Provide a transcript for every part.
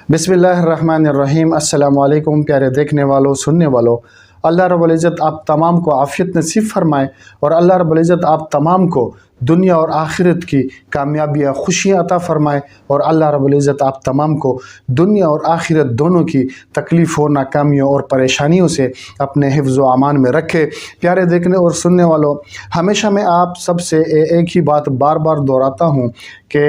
बिस्मिल्लाहिर्रहमानिर्रहीम। अस्सलामु अलैकुम प्यारे देखने वालों, सुनने वालों। अल्लाह रब्बुल इज़्ज़त आप तमाम को आफ़ियत नसीब फरमाए और अल्लाह रब्बुल इज़्ज़त आप तमाम को दुनिया और आखिरत की कामयाबियाँ, खुशियाँ अता फरमाए और अल्लाह रब्बुल इज़्ज़त आप तमाम को दुनिया और आखिरत दोनों की तकलीफ़ों, नाकामियों और परेशानियों से अपने हिफ्ज़ व अमान में रखे। प्यारे देखने और सुनने वालों, हमेशा मैं आप सबसे एक ही बात बार बार दोहराता हूँ कि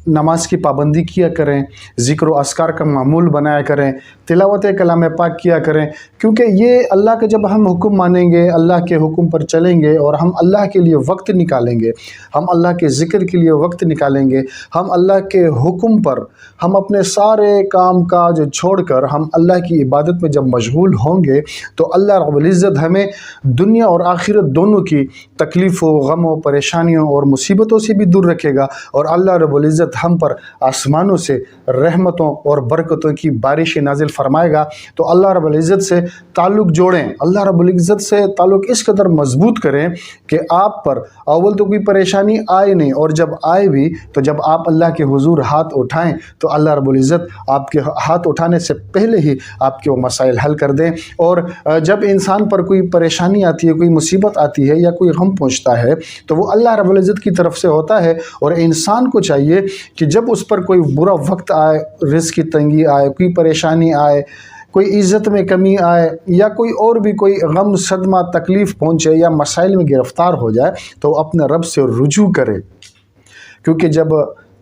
नमाज की पाबंदी किया करें, ज़िक्र व अस्कार का मामूल बनाया करें, तिलावत कलाम पाक किया करें, क्योंकि ये अल्लाह के जब हम हुक्म मानेंगे, अल्लाह के हुक्म पर चलेंगे और हम अल्लाह के लिए वक्त निकालेंगे, हम अल्लाह के ज़िक्र के लिए वक्त निकालेंगे, हम अल्लाह के हुक्म पर हम अपने सारे काम काज छोड़कर हम अल्लाह की इबादत में जब मशगूल होंगे तो अल्लाह रब्बुल इज़्ज़त हमें दुनिया और आखिरत दोनों की तकलीफ़ों, गमों, परेशानियों और मुसीबतों से भी दूर रखेगा और अल्लाह रब्बुल इज़्ज़त हम पर आसमानों से रहमतों और बरकतों की बारिश नाजिल फरमाएगा। तो अल्लाह रब्बुल इज़्ज़त से ताल्लुक़ जोड़ें, अल्लाह रब्बुल इज़्ज़त से ताल्लुक़ इस कदर मजबूत करें कि आप पर अव्वल तो कोई परेशानी आए नहीं और जब आए भी तो जब आप अल्लाह के हुजूर हाथ उठाएं तो अल्लाह रब्बुल इज़्ज़त आपके हाथ उठाने से पहले ही आपके वो मसाइल हल कर दें। और जब इंसान पर कोई परेशानी आती है, कोई मुसीबत आती है या कोई गम पहुँचता है तो वो अल्लाह रब्बुल इज़्ज़त की तरफ से होता है और इंसान को चाहिए कि जब उस पर कोई बुरा वक्त आए, रिज़्क़ की तंगी आए, कोई परेशानी आए, कोई इज़्ज़त में कमी आए या कोई और भी कोई गम, सदमा, तकलीफ़ पहुँचे या मसाइल में गिरफ़्तार हो जाए तो अपने रब से रुजू करे। क्योंकि जब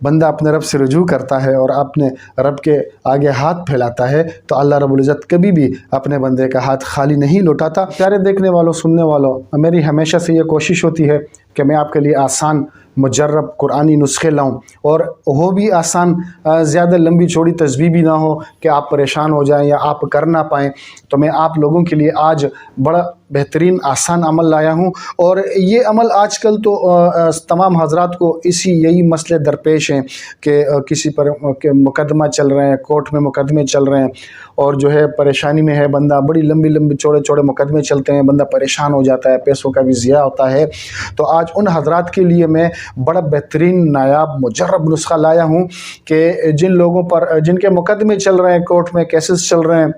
बंदा अपने रब से रुजू करता है और अपने रब के आगे हाथ फैलाता है तो अल्लाह रब्बुल इज़्ज़त कभी भी अपने बंदे का हाथ खाली नहीं लौटाता। प्यारे देखने वालों, सुनने वालों, मेरी हमेशा से ये कोशिश होती है कि मैं आपके लिए आसान मुजर्रब कुरानी नुस्खे लाऊं और वो भी आसान, ज़्यादा लंबी चौड़ी तस्बीह भी ना हो कि आप परेशान हो जाएं या आप कर ना पाएँ। तो मैं आप लोगों के लिए आज बड़ा बेहतरीन आसान अमल लाया हूं और ये अमल आजकल तो तमाम हजरात को यही मसले दरपेश हैं कि किसी पर मुकदमा चल रहे हैं, कोर्ट में मुकदमे चल रहे हैं और जो है परेशानी में है बंदा, बड़ी लंबी लंबी चौड़े चौड़े मुकदमे चलते हैं, बंदा परेशान हो जाता है, पैसों का भी ज़िया होता है। तो आज उन हजरात के लिए मैं बड़ा बेहतरीन नायाब मुजर्रब नुस्खा लाया हूँ कि जिन लोगों पर, जिनके मुकदमे चल रहे हैं, कोर्ट में केसेस चल रहे हैं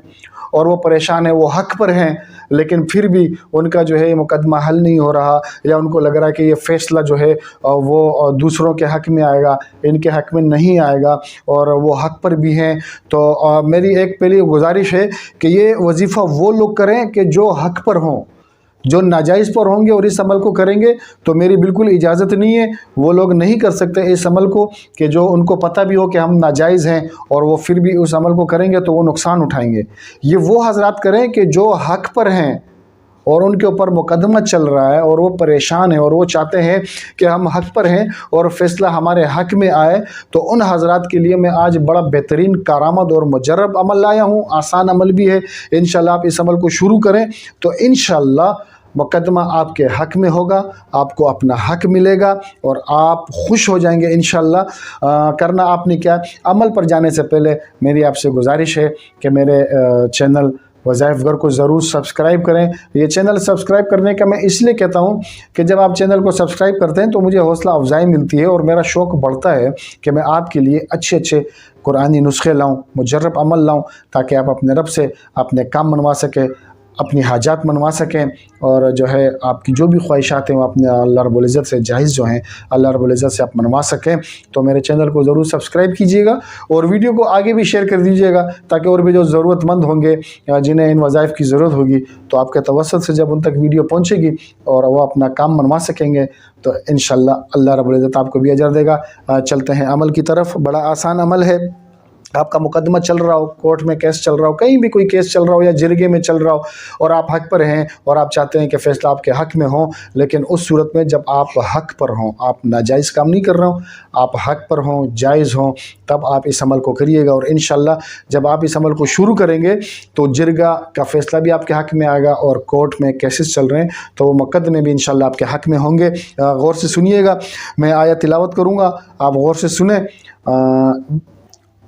और वो परेशान है, वो हक पर हैं लेकिन फिर भी उनका जो है मुकदमा हल नहीं हो रहा या उनको लग रहा है कि ये फ़ैसला जो है वो दूसरों के हक़ में आएगा, इनके हक़ में नहीं आएगा और वो हक पर भी हैं। तो मेरी एक पहली गुजारिश है कि ये वजीफ़ा वो लोग करें कि जो हक पर हों। जो नाजायज़ पर होंगे और इस अमल को करेंगे तो मेरी बिल्कुल इजाज़त नहीं है, वो लोग नहीं कर सकते इस अमल को कि जो उनको पता भी हो कि हम नाजायज़ हैं और वो फिर भी उस अमल को करेंगे तो वो नुकसान उठाएंगे। ये वो हजरात करें कि जो हक पर हैं और उनके ऊपर मुकदमा चल रहा है और वो परेशान है और वो चाहते हैं कि हम हक पर हैं और फ़ैसला हमारे हक में आए। तो उन हजरात के लिए मैं आज बड़ा बेहतरीन कारामद और मुजर्रब अमल लाया हूँ, आसान अमल भी है। इंशाल्लाह आप इस अमल को शुरू करें तो इंशाल्लाह मुकदमा आपके हक़ में होगा, आपको अपना हक़ मिलेगा और आप खुश हो जाएंगे इंशाल्लाह। करना आपने क्या, अमल पर जाने से पहले मेरी आपसे गुजारिश है कि मेरे चैनल वज़ाइफ घर को ज़रूर सब्सक्राइब करें। ये चैनल सब्सक्राइब करने का मैं इसलिए कहता हूँ कि जब आप चैनल को सब्सक्राइब करते हैं तो मुझे हौसला अफजाई मिलती है और मेरा शौक़ बढ़ता है कि मैं आपके लिए अच्छे अच्छे कुरानी नुस्खे लाऊँ, मुजर्रब अमल लाऊँ ताकि आप अपने रब से अपने काम मनवा सकें, अपनी हाजात मनवा सकें और जो है आपकी जो भी ख्वाहिशात हैं वो अपने अल्लाह रब्बुल इज़्ज़त से जायज़ जो हैं अल्लाह रब्बुल इज़्ज़त से आप मनवा सकें। तो मेरे चैनल को ज़रूर सब्सक्राइब कीजिएगा और वीडियो को आगे भी शेयर कर दीजिएगा ताकि और भी जो ज़रूरतमंद होंगे जिन्हें इन वज़ाइफ की ज़रूरत होगी तो आपके तवस्सुत से जब उन तक वीडियो पहुँचेगी और वो अपना काम मनवा सकेंगे तो इंशाल्लाह अल्लाह रब्बुल इज़्ज़त आपको भी अजर देगा। चलते हैं अमल की तरफ। बड़ा आसान अमल है। आपका मुकदमा चल रहा हो, कोर्ट में केस चल रहा हो, कहीं भी कोई केस चल रहा हो या जिरगे में चल रहा हो और आप हक पर हैं और आप चाहते हैं कि फ़ैसला आपके हक में हो, लेकिन उस सूरत में जब आप हक पर हों, आप नाजायज़ काम नहीं कर रहे हो, आप हक पर हों, जायज़ हों, तब आप इस अमल को करिएगा और इंशाल्लाह जब आप इस अमल को शुरू करेंगे तो जिरगा का फ़ैसला भी आपके हक में आएगा और कोर्ट में केसेस चल रहे हैं तो वो मुकदमे भी इंशाल्लाह आपके हक में होंगे। गौर से सुनिएगा, मैं आयत तिलावत करूँगा, आप गौर से सुने।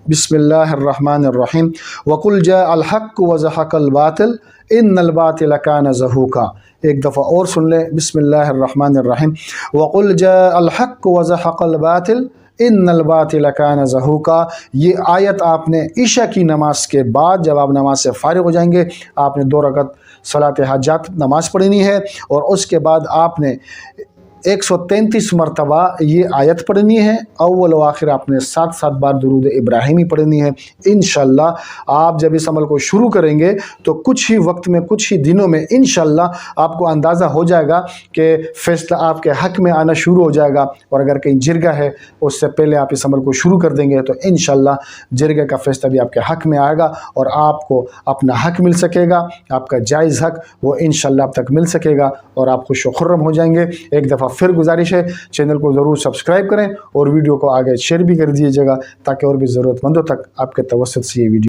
बिस्मिल्लाहिर्रहमानिर्रहीम। वकुल जाअल हक़्क़ु व ज़हक़ल बातिल इन्नल बातिल कान ज़हूक़ा। एक दफ़ा और सुन लें। बिस्मिल्लाहिर्रहमानिर्रहीम। वकुल जाअल हक़्क़ु व ज़हक़ल बातिल इन्नल बातिल कान ज़हूका। ये आयत आपने इशा की नमाज के बाद जब आप नमाज से फारिग हो जाएंगे आपने 2 रकत सलात हाजात नमाज़ पढ़नी है और उसके बाद आपने 133 मरतबा ये आयत पढ़नी है। अव्वल व आखिर आपने 7 बार दुरूद इब्राहिमी पढ़नी है। इंशाअल्लाह आप जब इस अमल को शुरू करेंगे तो कुछ ही वक्त में, कुछ ही दिनों में इंशाअल्लाह आपको अंदाज़ा हो जाएगा कि फ़ैसला आपके हक़ में आना शुरू हो जाएगा। और अगर कहीं जिरगा है उससे पहले आप इस अमल को शुरू कर देंगे तो इंशाअल्लाह जिरगे का फ़ैसला भी आपके हक़ में आएगा और आपको अपना हक़ मिल सकेगा, आपका जायज़ हक़ वो इंशाअल्लाह आप तक मिल सकेगा और आप खुश व खुर्रम हो जाएंगे। एक दफ़ा फिर गुजारिश है, चैनल को ज़रूर सब्सक्राइब करें और वीडियो को आगे शेयर भी कर दीजिएगा ताकि और भी ज़रूरतमंदों तक आपके तवस्सुत से ये वीडियो